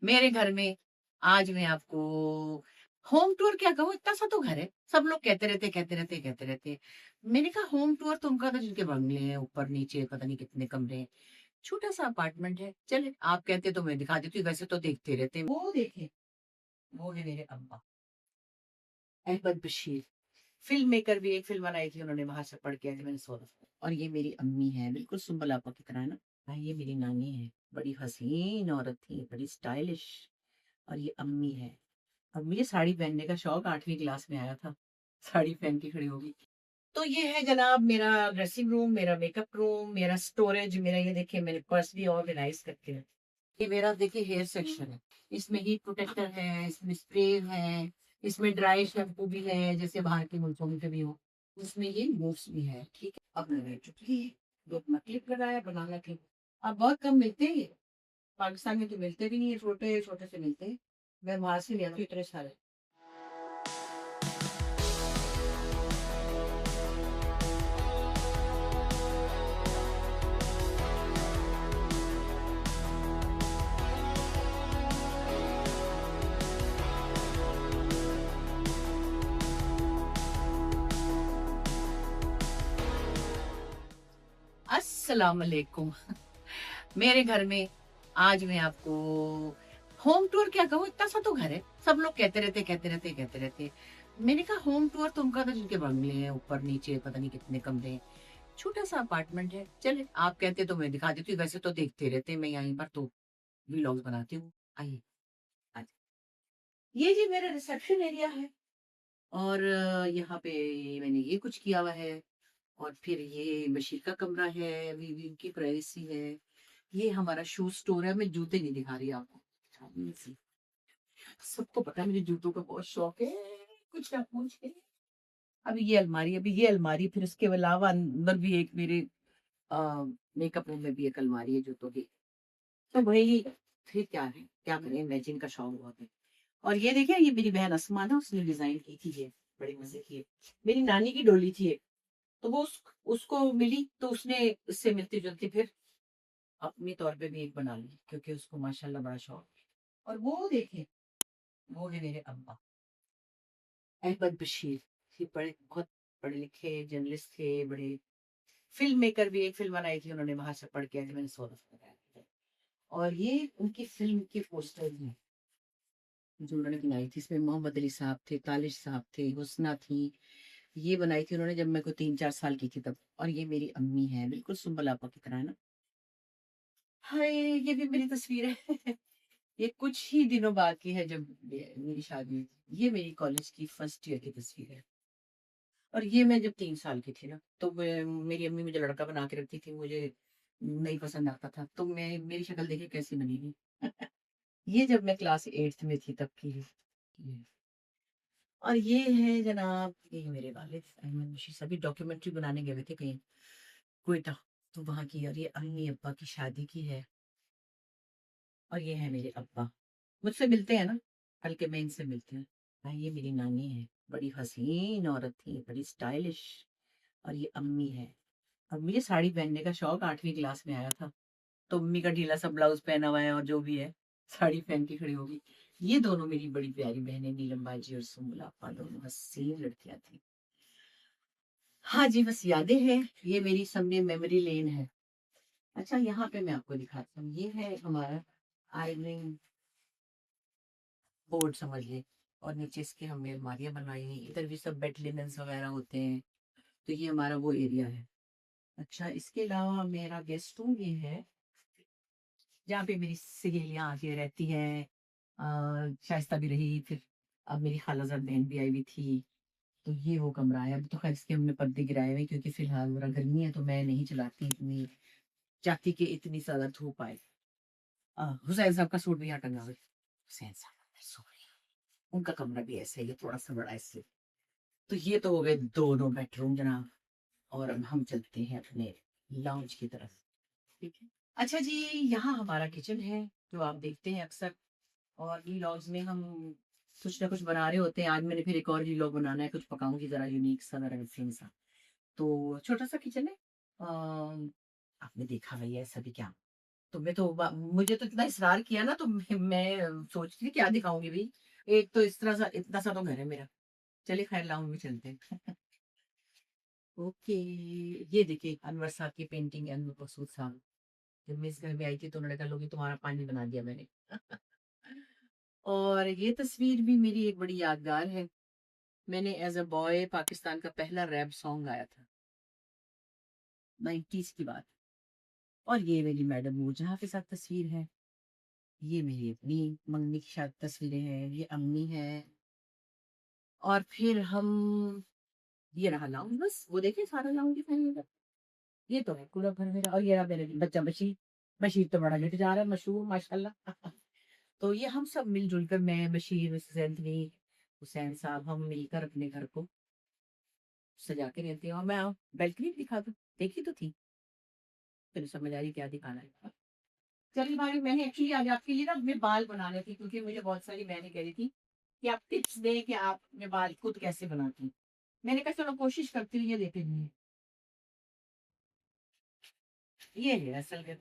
मेरे घर में आज मैं आपको होम टूर क्या कहूँ, इतना सा तो घर है। सब लोग कहते रहते। मैंने कहा होम टूर तो उनका था जिनके बंगले हैं, ऊपर नीचे पता नहीं कितने कमरे हैं। छोटा सा अपार्टमेंट है। चले आप कहते तो मैं दिखा देती हूँ, वैसे तो देखते रहते हैं। वो देखे, वो है मेरे अम्मा अहमद बशीर, फ़िल्म मेकर भी एक फ़िल्म बनाई थी उन्होंने, वहाँ से पढ़ के आई थी मैंने सोचा। और ये मेरी अम्मी है, बिल्कुल सुम्बल आपा की तरह है ना। हाँ, ये मेरी नानी है, बड़ी हसीन औरत थी, बड़ी स्टाइलिश। और ये अम्मी है। अब मुझे साड़ी पहनने का शौक 8वीं क्लास में आया था, साड़ी पहन के खड़ी होगी। तो ये है जनाब मेरा ड्रेसिंग रूम, मेरा मेकअप रूम, मेरा स्टोरेज, मेरा ये देखिए मैंने पर्स भी ऑर्गेनाइज करके रखा। ये मेरा देखिए हेयर सेक्शन है। इसमें हीट प्रोटेक्टर है, इसमें स्प्रे है, इसमें ड्राई शैम्पू भी है जैसे बाहर के मुल्कों में कभी हो। इसमें ये मूव्स भी है, ठीक है। अब मैंने चुटकी दो अपना क्लिप लगाया, बनाना क्लिप। अब बहुत कम मिलते हैं ये, पाकिस्तान में तो मिलते भी नहीं है, छोटे छोटे से मिलते हैं। मैं वहां से ले आती हूँ इतने सारे। अस्सलाम वालेकुम। मेरे घर में आज मैं आपको होम टूर क्या कहूँ, इतना सा तो घर है। सब लोग कहते रहते। मैंने कहा होम टूर तो उनका था जिनके बंगले हैं, ऊपर नीचे पता नहीं कितने कमरे हैं। छोटा सा अपार्टमेंट है। चले आप कहते तो मैं दिखा देती हूँ, वैसे तो देखते रहते हैं, मैं यहीं पर तो व्लॉग्स बनाती हूँ। आइए आज ये जी मेरा रिसेप्शन एरिया है। और यहाँ पे मैंने ये कुछ किया हुआ है। और फिर ये बशीर का कमरा है, बीवी की प्राइवेसी है। ये हमारा शू स्टोर है। मैं जूते नहीं दिखा रही आपको, सामने से। सबको पता है मुझे जूतों का बहुत शौक है, कुछ ना पूछ। अभी ये अलमारी, फिर उसके अलावा अंदर भी एक मेरे मेकअप रूम में भी एक अलमारी है जूतों की। तो भाई फिर क्या है, क्या करें, मैचिंग का शौक बहुत है। और ये देखिए, ये मेरी बहन अस्मा ना, उसने डिजाइन की थी ये, बड़ी मजे की है। मेरी नानी की डोली थी ये, तो वो उसको मिली तो उसने इससे मिलती जुलती फिर अपने तौर पे भी एक बना ली, क्योंकि उसको माशाल्लाह बड़ा शौक है। और वो देखे, वो है मेरे अब्बा अहमद बशीर। ये बड़े बहुत पढ़े लिखे जर्नलिस्ट थे, बड़े फिल्म मेकर भी एक फ़िल्म बनाई थी उन्होंने, वहाँ से पढ़ के आई थी मैंने 16 बताया था। और ये उनकी फ़िल्म के पोस्टर्स हैं जो उन्होंने बनाई थी। इसमें मोहम्मद अली साहब थे, तालिश साहब थे, हुस्ना थी। ये बनाई थी उन्होंने जब मैं कोई 3-4 साल की थी तब। और ये मेरी अम्मी है, बिल्कुल सुम्बल आपा की तरह है ना। हाय, ये भी मेरी तस्वीर है। ये कुछ ही दिनों बाद की है जब मेरी शादी हुई थी। ये मेरी कॉलेज की फर्स्ट ईयर की तस्वीर है। और ये मैं जब 3 साल की थी ना, तो मेरी अम्मी मुझे लड़का बना के रखती थी, मुझे नहीं पसंद आता था, तो मैं मेरी शक्ल देखिए कैसी बनी थी। ये जब मैं क्लास 8th में थी तब की है ये। और ये है जनाब, ये मेरे वालिद अहमद बशीर, सभी डॉक्यूमेंट्री बनाने गए हुए थे कहीं क्वेटा, तो वहां की। और ये अम्मी अब्बा की शादी की है। और ये है मेरे अब्बा, मुझसे मिलते हैं ना, हल्के में इनसे मिलते हैं। हाँ, ये मेरी नानी है, बड़ी हसीन औरत थी, बड़ी स्टाइलिश। और ये अम्मी है। अब मुझे साड़ी पहनने का शौक 8वीं क्लास में आया था, तो मम्मी का ढीला सा ब्लाउज पहना हुआ है और जो भी है साड़ी पहन के खड़ी होगी। ये दोनों मेरी बड़ी प्यारी बहनें, नीलम बाजी और सुम्बुला आपा, दोनों हसीन लड़कियां थी। हाँ जी, बस यादें हैं। ये मेरी सामने मेमोरी लेन है। अच्छा, यहाँ पे मैं आपको दिखाता हूँ, ये है हमारा आयरनिंग बोर्ड समझ ले। और नीचे इसके हमने अलमारियां बनाई हैं, इधर भी सब बेड लिनन्स वगैरह होते हैं। तो ये हमारा वो एरिया है। अच्छा, इसके अलावा मेरा गेस्ट रूम ये है, जहाँ पे मेरी सहेलियां आके रहती हैं। शाइस्ता भी रही, फिर अब मेरी खालाजाद बहन भी आई हुई थी। तो ये वो कमरा है। अब तो खैर इसके हमने पर्दे गिराए हुए हैं, क्योंकि फिलहाल मेरा गर्मी है तो मैं नहीं चलाती इतनी, चाहती कि इतनी ज्यादा धूप आए। हुसैन साहब का सूट भी यहाँ टंगा हुआ है। हुसैन साहब सॉरी, उनका कमरा भी ऐसा ही है, थोड़ा सा बड़ा इससे। तो ये तो हो गए दोनों बेडरूम जनाब। और अब हम चलते हैं अपने लाउंज की तरफ, ठीक है। अच्छा जी, यहाँ हमारा किचन है जो आप देखते हैं अक्सर। और व्लॉग्स में हम कुछ ना कुछ बना रहे होते हैं। आज मैंने फिर एक और व्लॉग बनाना है, कुछ पकाऊंगी जरा यूनिक सा, जरा डिफरेंट सा। तो छोटा सा किचन है। आपने देखा भाई ऐसा भी क्या, तुम्हें तो मुझे तो इतना इसरार किया ना, तो मैं सोच रही थी क्या दिखाऊंगी भाई। एक तो इस तरह सा इतना सा तो घर है मेरा। चलिए खैर लाऊं भी चलते हैं। ओके। ये देखिए अनवर साहब की पेंटिंग है, अनवर मकसूद साहब। जब मैं इस घर में आई थी तो उन्होंने कहा लोगी तुम्हारा पानी बना दिया मैंने। और ये तस्वीर भी मेरी एक बड़ी यादगार है। मैंने एज अ बॉय पाकिस्तान का पहला रैप सॉन्ग गाया था, 90s की बात। और ये मेरी मैडम नूरजहां के साथ तस्वीर है। ये मेरी अपनी मम्मी की साथ तस्वीरें हैं, ये अम्मी है। और फिर हम, ये रहा लाऊंज, बस वो देखिए सारा लाऊंज फैमिली का। ये तो है पूरा घर मेरा। और ये रहा मेरे बच्चा बशीर। बशीर तो बड़ा लेट जा रहा है, मशहूर माशाल्लाह। तो ये हम सब मिलजुल कर, मैं बशीर मिसेस एंथनी हुसैन साहब, हम मिलकर अपने घर को सजा के रहते हैं। और मैं बेल्कनी दिखा दूं, देखी तो थी, फिर समझ आ रही क्या दिखाना है। चलिए भाई, मैंने एक्चुअली आज आपके लिए ना अपने बाल बनाने थे, क्योंकि मुझे बहुत सारी बहनें कह रही थी कि आप टिप्स दें कि आप अपने बाल खुद कैसे बनाती हैं। मैंने कहा चलो कोशिश करती हूँ, ये देते नहीं। ये है असल में।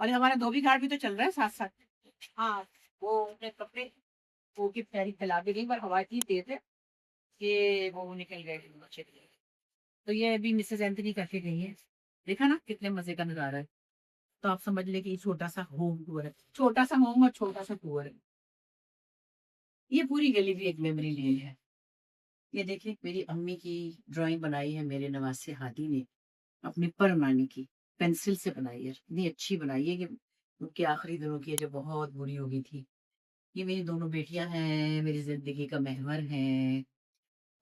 और हमारा धोबी घाट भी तो चल रहा है साथ साथ। हाँ, वो अपने कपड़े वो की पैरी फैला भी गई, पर हवा इतनी तेज है कि वो निकल गए नीचे। तो ये अभी मिसेस एंथनी करके गई है। देखा ना कितने मजे का नजारा है। तो आप समझ ले कि ये छोटा सा होम टूर है, छोटा सा होम और छोटा सा टूर है। ये पूरी गली भी एक मेमोरी लेन है। ये देखिए मेरी अम्मी की ड्राइंग बनाई है मेरे नवासे हादी ने, अपनी परमानी की पेंसिल से बनाई है। इतनी अच्छी बनाई है कि उनके आखिरी दिनों की है, जो बहुत बुरी हो गई थी। ये मेरी दोनों बेटियां हैं, मेरी जिंदगी का महवर है।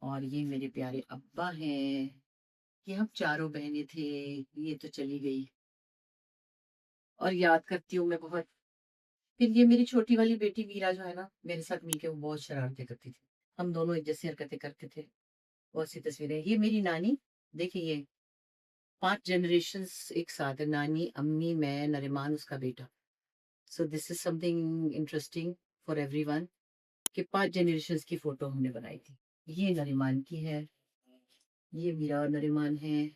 और ये मेरे प्यारे अब्बा हैं। ये हम चारों बहनें थे, ये तो चली गई। और याद करती हूँ मैं बहुत। फिर ये मेरी छोटी वाली बेटी मीरा जो है ना, मेरे साथ मिलके वो बहुत शरारतें करती थी। हम दोनों एक जैसी हरकतें करते थे। बहुत सी तस्वीरें। ये मेरी नानी, देखिए ये 5 जनरेशन्स एक साथ है, नानी अम्मी मैं नरिमान उसका बेटा। So this is something interesting for everyone कि 5 जनरेशन्स की फोटो हमने बनाई थी। ये नरिमान की है, ये मीरा और नरिमान है।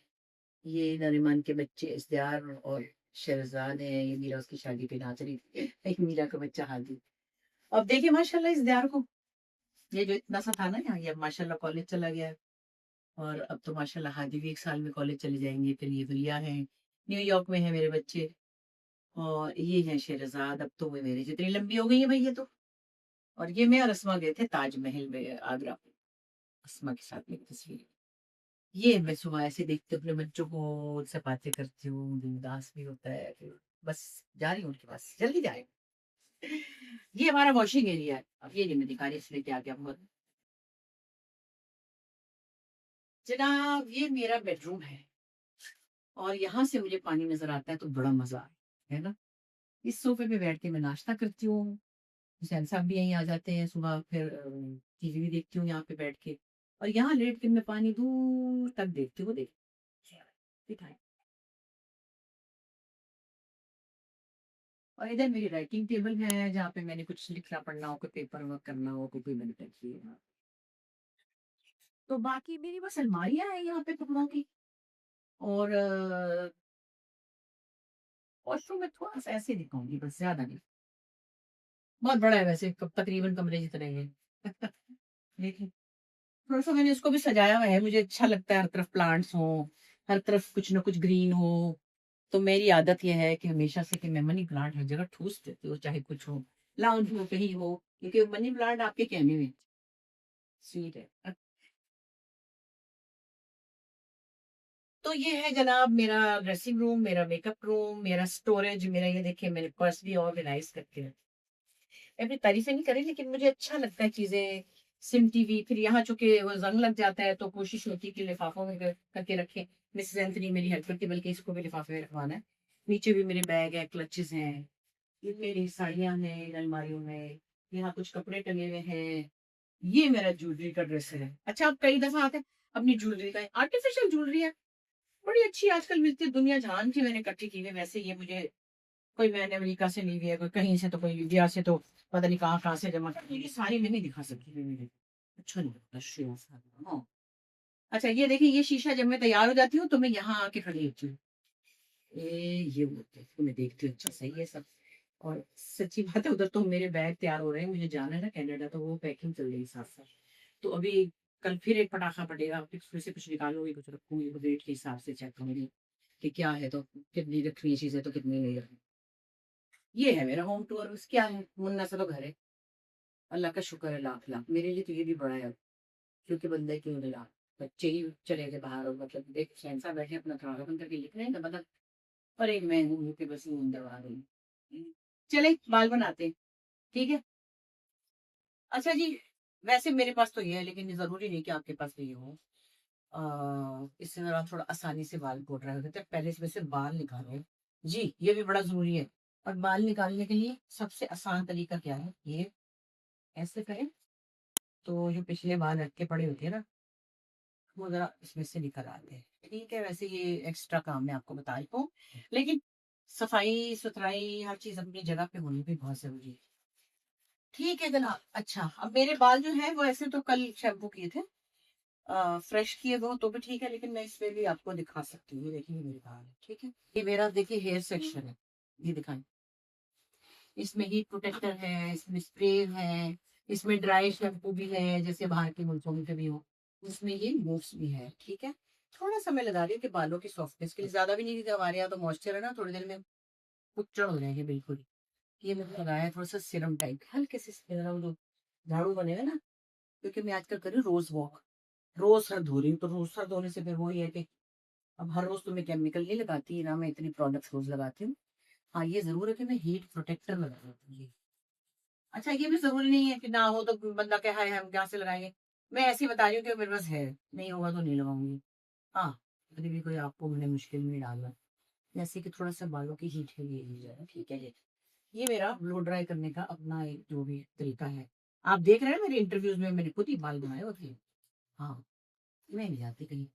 ये नरिमान के बच्चे इश्तियार और शहरजाद है। ये मीरा उसकी शादी पे नाच रही थी। एक मीरा का बच्चा हादी। अब देखिए माशाल्लाह इश्तियार को, ये जो इतना सा था ना यहाँ, ये अब माशाल्लाह कॉलेज चला गया है। और अब तो माशाल्लाह हादी भी एक साल में कॉलेज चले जाएंगे। फिर ये दुनिया है, न्यूयॉर्क में है मेरे बच्चे। और ये है शहरजाद, अब तो वो मेरी जितनी लंबी हो गई है भाई ये तो। और ये मैं और अस्मा गए थे ताजमहल में आगरा। अस्मा के साथ मेरी तस्वीर। ये मैं सुबह ऐसे देखते अपने बच्चों को, उनसे बातें करती हूँ, दिल उदास भी होता है। फिर बस जा रही हूँ उनके पास, जल्दी जाए। ये हमारा वॉशिंग एरिया है। अब ये नहीं मैं दिखा रही इसलिए क्या क्या बहुत। जनाब ये मेरा बेडरूम है। और यहाँ से मुझे पानी नजर आता है तो बड़ा मजा है ना। इस सोफे पे बैठ के मैं नाश्ता करती हूँ। हुसैन साहब भी यहीं आ जाते हैं सुबह। फिर टीवी भी देखती हूँ यहाँ पे बैठ के। और यहाँ लेट के मैं पानी दूर तक देखती हूँ। दिखाएं। और इधर मेरी राइटिंग टेबल है, जहाँ पे मैंने कुछ लिखना पढ़ना हो, कोई पेपर वर्क करना हो, कोई मैंने लिखी है। तो बाकी मेरी बस अलमारियां हैं यहाँ पे कपड़ों की। और वॉशरूम में थोड़ा सा ऐसे दिखाऊंगी, बस ज्यादा नहीं। बहुत बड़ा है वैसे, तकरीबन कमरे जितने हैं। देखिए थोड़ा सा मैंने इसको भी सजाया हुआ है। मुझे अच्छा लगता है हर तरफ प्लांट्स हो, हर तरफ कुछ ना कुछ ग्रीन हो। तो मेरी आदत यह है कि हमेशा से कि मैं मनी प्लांट हर जगह ठूस देती हूँ, चाहे कुछ हो, लाउंज हो कहीं हो, क्योंकि मनी प्लांट आपके कहने में स्वीट है। तो ये है जनाब मेरा ड्रेसिंग रूम, मेरा मेकअप रूम, मेरा स्टोरेज, मेरा ये देखिए मैंने पर्स भी ऑर्गेनाइज करके रखा। मैं अपनी तारीफें नहीं करी, लेकिन मुझे अच्छा लगता है चीजें सिमटी हुई। फिर यहाँ चूंकि वो जंग लग जाता है तो कोशिश होती है कि लिफाफों में करके रखें। मिसेस एंथनी मेरी हेल्प करती है, बल्कि इसको भी लिफाफे में रखवाना है। नीचे भी मेरे बैग है, क्लचेस हैं। ये मेरी साड़ियां हैं इन अलमारियों में। यहाँ कुछ कपड़े टंगे हुए हैं। ये मेरा ज्वेलरी का ड्रेस है। अच्छा आप कई दफा आते हैं, अपनी ज्वेलरी का आर्टिफिशियल ज्वेलरी है, बड़ी अच्छी आजकल मिलती है, दुनिया जहान की मैंने इकट्ठी की हुई है। वैसे ये मुझे कोई मैंने अमेरिका से ली हुई है, कोई कहीं से, तो कोई इंडिया से, तो पता नहीं कहाँ से जमा कर। ये सारी मैं नहीं दिखा सकती थी मेरे। अच्छा नहीं लगता हाँ। अच्छा ये देखिए, ये शीशा जब मैं तैयार हो जाती हूँ तो मैं यहाँ आके खड़ी होती हूँ। ये होते हैं, तो मैं देखती हूँ अच्छा सही है सब। और सच्ची बात है, उधर तो मेरे बैग तैयार हो रहे हैं, मुझे जाना है ना कनाडा, तो वो पैकिंग चल रही है साथ साथ। तो अभी कल फिर एक पटाखा फटेगा, फिर उसमें से कुछ निकालूंगी, कुछ रखूंगी, वेट के हिसाब से चेक करूंगी कि क्या है, तो कितनी रखनी है चीजें, तो कितनी नहीं रखनी। ये है मेरा होम टूर। उस क्या है, मुन्ना सा तो घर है। अल्लाह का शुक्र है लाख लाख, मेरे लिए तो ये भी बड़ा है। क्योंकि बंदे क्यों मिला, बच्चे ही चले गए बाहर, और मतलब देख शहनशाह बैठे अपना खाना बंद करके लिख रहे हैं ना, मतलब। और एक मैं हूँ कि बस यूं दबा रही हूँ। चले बाल बनाते हैं, ठीक है। अच्छा जी, वैसे मेरे पास तो ये है, लेकिन जरूरी नहीं कि आपके पास भी ये हो। इससे जरा थोड़ा आसानी से बाल को ड्राई हो जाते हैं, पहले इसमें से बाल निकालो। जी ये भी बड़ा जरूरी है। और बाल निकालने के लिए सबसे आसान तरीका क्या है, ये ऐसे करें तो जो पिछले बाल अटके पड़े होते हैं ना, वो जरा इसमें से निकल आते हैं। ठीक है, वैसे ये एक्स्ट्रा काम मैं आपको बता रही हूँ, लेकिन सफाई सुथराई हर चीज अपनी जगह पे होनी भी बहुत जरूरी है। ठीक है जनाब। अच्छा, अब मेरे बाल जो है वो ऐसे तो कल शैम्पू किए थे, फ्रेश किए दो तो भी ठीक है, लेकिन मैं इसमें भी आपको दिखा सकती हूँ। ये देखिए मेरे बाल है, ठीक है। ये मेरा देखिए हेयर सेक्शन है, ये दिखाएं। इसमें हीट प्रोटेक्टर है, इसमें स्प्रे है, इसमें ड्राई शैम्पू भी है, जैसे बाहर के मुल्कों में भी हो। इसमें ये मूव्स भी है, ठीक है। थोड़ा सा मैं लगा रही हूँ कि बालों की सॉफ्टनेस के लिए, ज्यादा भी नहीं, क्योंकि हमारे यहाँ तो मॉइस्चर है ना, थोड़ी देर में कुचड़ हो जाएंगे बिल्कुल ही। ये मैंने लगाया है थोड़ा सा सीरम टाइप, हल्के से जरा वो जो झाड़ू बनेगा ना, क्योंकि मैं आजकल कर रही हूँ रोज वॉक। रोज सर धो रही हूँ, तो रोज सर धोने से फिर वही है कि अब हर रोज तो मैं केमिकल नहीं लगाती ना, मैं इतनी प्रोडक्ट्स रोज लगाती हूँ। हाँ ये जरूर है कि मैं हीट प्रोटेक्टर लगा हूँ। अच्छा, ये भी जरूरी नहीं है कि ना हो तो बंदा क्या है, हम क्या से लगाएंगे। मैं ऐसे ही बता रही हूँ कि मेरे पास है, नहीं होगा तो नहीं लगाऊंगी। हाँ, कभी भी कोई आपको मैंने मुश्किल में नहीं डालना। जैसे कि थोड़ा सा बालों की हीट के लिए यूज है, ठीक है ये मेरा ब्लो ड्राई करने का अपना एक जो भी तरीका है। आप देख रहे हैं मेरे इंटरव्यूज में मैंने खुद ही बाल बनाए होते हैं। हाँ, मैं नहीं जाती कहीं,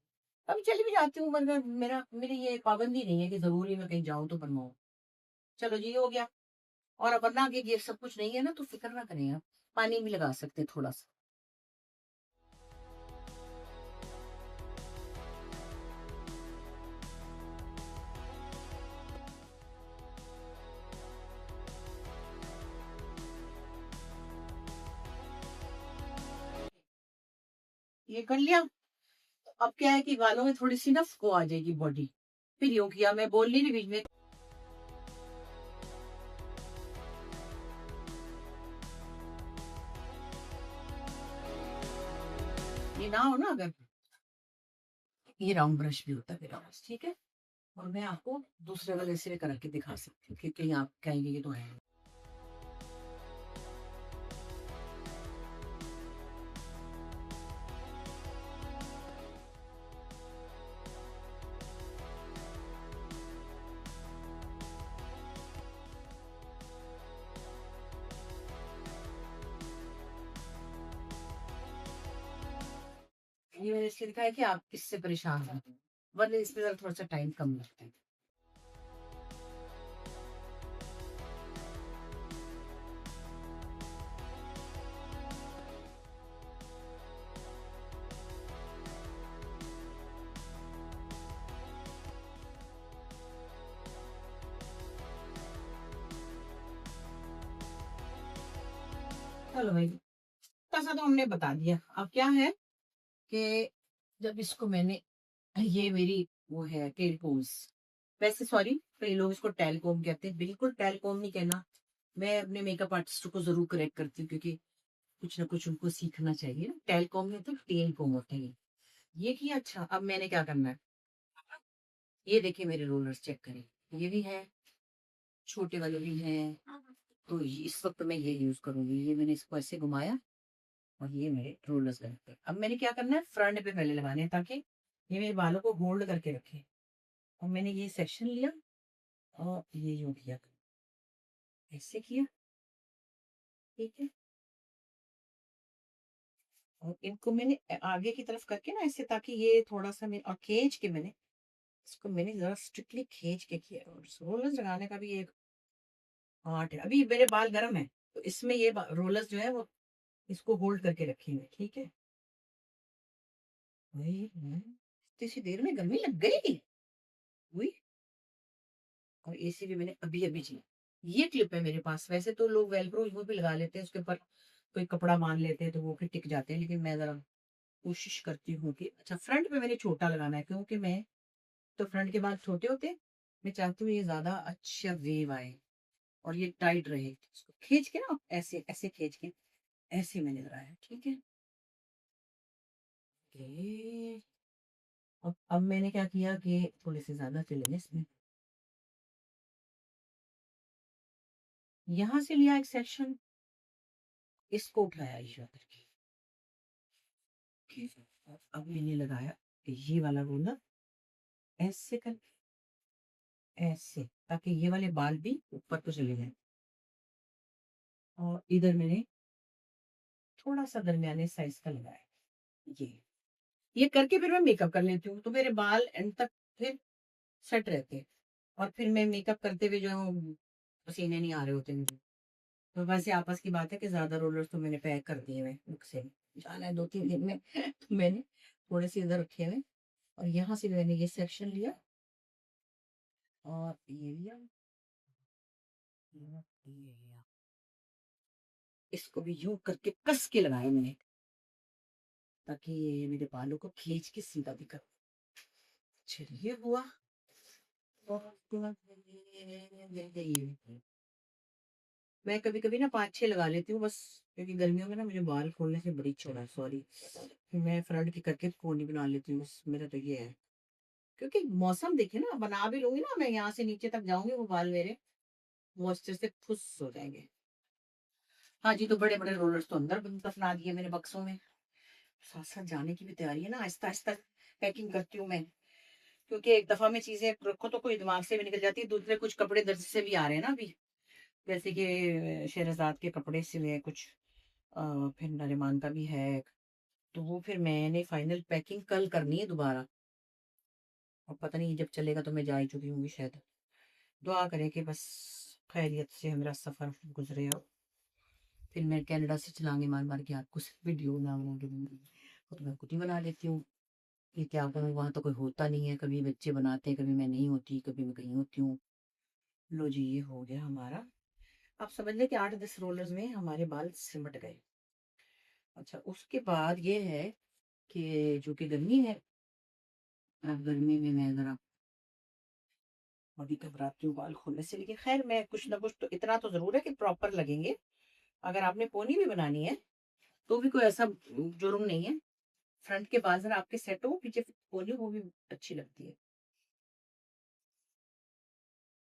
कभी चली भी जाती हूँ, मगर मेरा मेरी ये पाबंदी नहीं है कि जरूरी मैं कहीं जाऊँ तो बनवाऊँ। चलो जी, ये हो गया। और अब वरना आगे ये सब कुछ नहीं है ना, तो फिक्र ना करें आप, पानी भी लगा सकते हैं थोड़ा सा। ये कर लिया। अब क्या है कि बालों में थोड़ी सी ना फ्लो आ जाएगी बॉडी। फिर यूं किया, मैं बोल नहीं रही बीच में, ये ना हो ना अगर, ये राउंड ब्रश भी होता है मेरा पास, ठीक है। और मैं आपको दूसरे वाले से करके दिखा सकती हूँ, क्योंकि आप कहेंगे ये तो है। ये मैंने इसलिए दिखाया कि आप इससे परेशान हो, वरना इसमें जरा थोड़ा सा टाइम कम लगता है। चलो भाई, ऐसा तो हमने बता दिया। अब क्या है कि जब इसको मैंने, ये मेरी वो है टेलकोम्स, वैसे सॉरी कई लोग इसको टेलकोम कहते हैं, बिल्कुल टेलकोम नहीं कहना। मैं अपने मेकअप आर्टिस्ट को जरूर करेक्ट करती हूँ, क्योंकि कुछ ना कुछ उनको सीखना चाहिए ना। टेलकोम है तो टेलकोम होता है ये किया। अच्छा, अब मैंने क्या करना है, ये देखिए मेरे रोलर्स चेक करें, ये भी है, छोटे वाले भी हैं। तो इस वक्त मैं ये यूज करूंगी, ये मैंने इसको ऐसे घुमाया, और ये मेरे रोलर्स लग पे। अब मैंने क्या करना है, फ्रंट पे पहले लगाने हैं, ताकि ये मेरे बालों को होल्ड करके रखे। और मैंने ये सेक्शन लिया, और ये यूं किया, ऐसे किया, ठीक है। और इनको मैंने आगे की तरफ करके ना ऐसे, ताकि ये थोड़ा सा मैं और खींच के मैंने इसको मैंने जरा स्ट्रिक्टली खींच के किया। और रोलर्स लगाने का भी एक आर्ट है। अभी मेरे बाल गर्म है, तो इसमें ये रोलर्स जो है वो इसको होल्ड करके रखेंगे, ठीक है। वही इतनी सी देर में गर्मी लग गई। हुई। और एसी भी मैंने अभी अभी चला। ये क्लिप है मेरे पास। वैसे तो लोग वेलक्रो वो भी लगा लेते हैं, उसके ऊपर कोई कपड़ा मान लेते हैं तो वो फिर टिक जाते हैं, लेकिन मैं जरा कोशिश करती हूँ कि अच्छा फ्रंट पे मैंने छोटा लगाना है, क्योंकि मैं तो फ्रंट के बाल छोटे होते हैं। मैं चाहती हूँ ये ज्यादा अच्छा वेव आए और ये टाइट रहे। इसको खींच के ना ऐसे ऐसे खींच के ऐसे मैंने लगाया, ठीक है। ओके। अब मैंने क्या किया कि थोड़े से ज्यादा चले इसमें, यहाँ से लिया एक सेक्शन, इसको उठाया ईशा करके। ओके। अब मैंने लगाया ये वाला रोलर ऐसे कर, ऐसे, ताकि ये वाले बाल भी ऊपर को चले जाए। और इधर मैंने थोड़ा सा दरमियाने साइज का लगाया। ये करके फिर मैं मेकअप कर लेती हूँ, तो मेरे बाल एंड तक फिर सेट रहते हैं। और फिर मैं मेकअप करते हुए जो पसीने नहीं आ रहे होते मुझे। तो वैसे आपस की बात है कि ज्यादा रोलर्स तो मैंने पैक कर दिए हुए मुझ से जाना है 2-3 दिन में। तो मैंने थोड़े से इधर रखे हुए, और यहाँ से मैंने ये सेक्शन लिया और ये लिया, ये लिया। इसको भी यूं करके कस के लगाया मैंने, ताकि ये मेरे बालों को खींच के सीधा दिखा। चलिए हुआ। और उसके बाद मैं कभी कभी ना 5-6 लगा लेती हूँ बस, क्योंकि गर्मियों में ना मुझे बाल खोलने से बड़ी इच्छा है, सॉरी। मैं फ्रंट की करके कोनी बना लेती हूँ बस, मेरा तो ये है। क्योंकि मौसम देखे ना, बना भी लूंगी ना मैं, यहाँ से नीचे तक जाऊंगी वो बाल मेरे मॉइस्चर से खुश हो जाएंगे। हाँ जी, तो बड़े बड़े रोलर्स तो अंदर दफना दिए मैंने बक्सों में। साथ साथ जाने की भी तैयारी है ना, आहिस्ता आहिस्ता पैकिंग करती हूँ मैं। क्योंकि एक दफा में चीजें रखो तो कोई दिमाग से भी निकल जाती है, दूसरे कुछ कपड़े दर्जी से भी आ रहे हैं ना अभी। जैसे कि शहरजाद के कपड़े सिले हैं कुछ, फिर नरिमान का भी है। तो वो फिर मैंने फाइनल पैकिंग कल करनी है दोबारा। और पता नहीं जब चलेगा तो मैं जा ही चुकी होंगी शायद। दुआ करें कि बस खैरियत से मेरा सफर गुजरे। और फिर मैं कनाडा से चलाएंगे मार मार के आपको वीडियो बनाऊंगी, तो मैं खुद ही बना लेती हूँ। ये क्या करूँ, वहां तो कोई होता नहीं है, कभी बच्चे बनाते हैं, कभी मैं नहीं होती, कभी मैं कहीं होती हूँ। लो जी, ये हो गया हमारा। आप समझ लें कि 8-10 रोलर्स में हमारे बाल सिमट गए। अच्छा, उसके बाद ये है कि जो कि गर्मी है, अब गर्मी में मैं जरा अभी घबराती हूँ बाल खोलने से, लेकिन खैर मैं कुछ ना कुछ तो इतना तो जरूर है कि प्रॉपर लगेंगे। अगर आपने पोनी भी बनानी है तो भी कोई ऐसा जुर्म नहीं है। फ्रंट के बाल जरा आपके सेट हो, पीछे पोनी, वो भी अच्छी लगती है।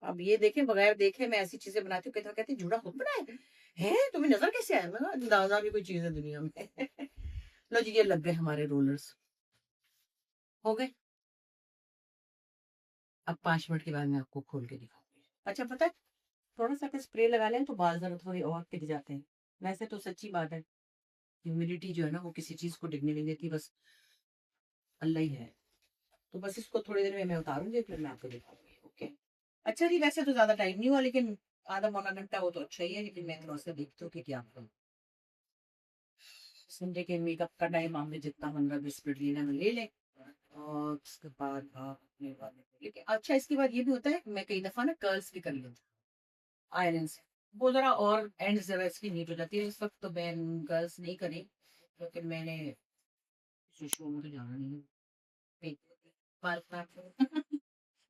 अब ये देखें, बगैर देखे मैं ऐसी चीजें बनाती हूँ, कहते कहते जूड़ा खुद बनाए है, तुम्हें नजर कैसे आया? मैं कहा, अंदाजा भी कोई चीज है दुनिया में। लो जी, ये लग गए हमारे रोलर्स, हो गए। अब 5 मिनट के बाद मैं आपको खोल के दिखाऊंगी। अच्छा पता है, थोड़ा सा स्प्रे लगा लें तो बाल जरा थोड़े और टिक जाते हैं। वैसे तो सच्ची बात है, ह्यूमिडिटी जो है ना वो किसी चीज को टिकने नहीं देती, बस अल्लाह ही है। तो बस इसको थोड़ी देर में मैं उतारूंगी, फिर मैं आपको दिखाऊंगी, ओके। अच्छा जी, वैसे तो ज्यादा टाइम नहीं हुआ, लेकिन आधा पौना घंटा हो तो अच्छा ही है, लेकिन मैं थोड़ा सा देखती हूँ कि क्या करूँ। संडे के मेकअप का टाइम आपने जितना 15-20 मिनट लेना है ले लें। और उसके बाद आप अपने वाले को लेके, अच्छा इसके बाद ये भी होता है मैं कई दफा ना कर्ल्स भी कर लेती हूँ आयरन से। वो जरा और एंड जरा इसकी नीट हो जाती है। इस वक्त तो मैं कर्ल्स नहीं करी, लेकिन मैंने शो में तो जाना नहीं है। बाल काट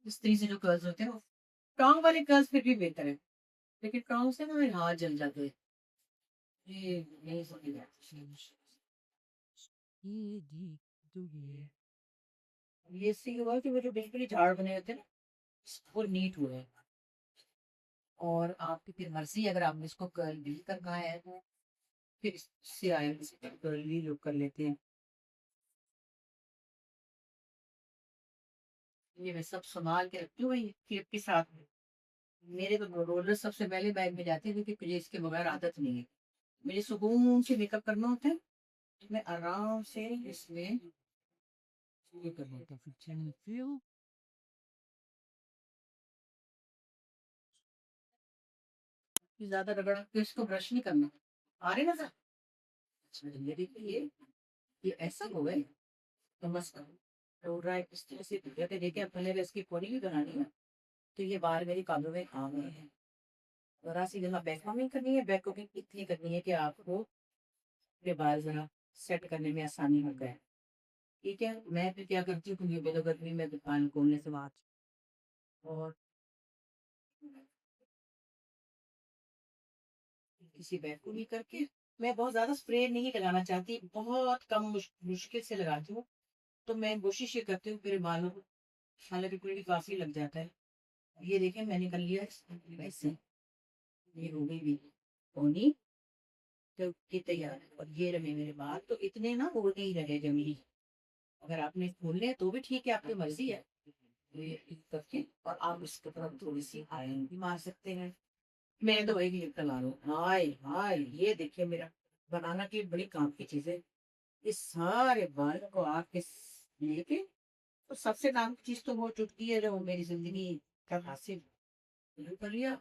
स्त्री से जो कर्ल्स होते हैं वो, टोंग वाले कर्ल्स फिर भी बेहतर है, लेकिन टोंग से ना मेरे हाथ जल जाते हैं। ये नहीं समझ ये जी, तो ये इससे ये हुआ कि वो जो बिल्कुल ही झाड़ बने होते हैं ना, वो नीट हुए हैं। और आपकी फिर मर्जी, अगर आपने इसको कर्ल भी करना है तो फिर इससे आयरन से कर्ली लुक कर लेते हैं। ये मैं सब संभाल के रखती हूँ भाई क्लिप के साथ में। मेरे तो रोलर सबसे पहले बैग में जाते हैं, क्योंकि मुझे इसके बगैर आदत नहीं है। मुझे सुकून से मेकअप करना होता है, तो मैं आराम से इसमें ये कर लेता हूँ। फिर चैनल फिल ज्यादा रगड़ के इसको ब्रश नहीं करना। आ रहे नजर? अच्छा, ये देखिए, ये ऐसा हो गए तो बस तो रहा है इस तरह से। देखिए, अब पहले इसकी पूरी भी बनानी है। तो ये बाहर मेरे कानों में आ गए हैं। ज़रा सी यहाँ बैक कमिंग करनी है, बैक कमिंग इतनी करनी है कि आपको अपने बाल ज़रा सेट करने में आसानी हो जाए। ठीक है? मैं फिर क्या करती हूँ क्योंकि बेलो गर्मी में दुकान खोलने से बाद और किसी बैग को नहीं करके मैं बहुत ज़्यादा स्प्रे नहीं लगाना चाहती, बहुत कम मुश्किल से लगाती हूँ। तो मैं कोशिश ये करती हूँ मेरे बालों को हालाँकि कोई काफ़ी लग जाता है। ये देखें मैंने कर लिया वैसे, ये हो गई भी पोनी तो ये तैयार है और ये रहे मेरे बाल तो इतने ना वो नहीं रहे जमीन। अगर आपने खोलने हैं तो भी ठीक है, आपकी मर्जी है। ये इस करके और आप इसके तरफ थोड़ी सी आयरन भी मार सकते हैं। मैं तो वही क्लिप लगा रहा हूँ। हाय हाय ये देखिए मेरा बनाना की बड़ी काम की चीज है। इस सारे बाल को आपके लेके तो सबसे काम की चीज तो वो चुटकी है जो मेरी जिंदगी का हासिल कर लिया।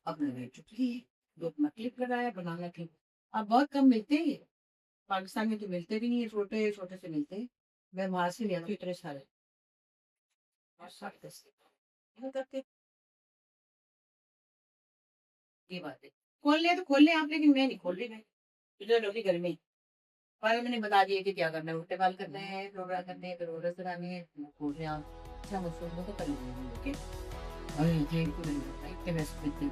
अब मैंने चुटकी जो अपना क्लिप लगाया बनाना क्लिप। अब बहुत कम मिलते हैं ये। पाकिस्तान में तो मिलते भी नहीं है, छोटे छोटे से मिलते हैं। मैं वहां से ले आती हूँ इतने सारे और सब करके ये बात है। खोल ले आप लेकिन मैं नहीं खोल रही मैं इधर होगी घर में। पहले मैंने बता दिया कि क्या करना है, उल्टे बाल करने हैं, रोड़ा करने हैं, फिर रोलर कराने हैं, खोल रहे हैं आप। अच्छा मुझसे तो कर लीजिए ओके। और ये इतने वैसे इतने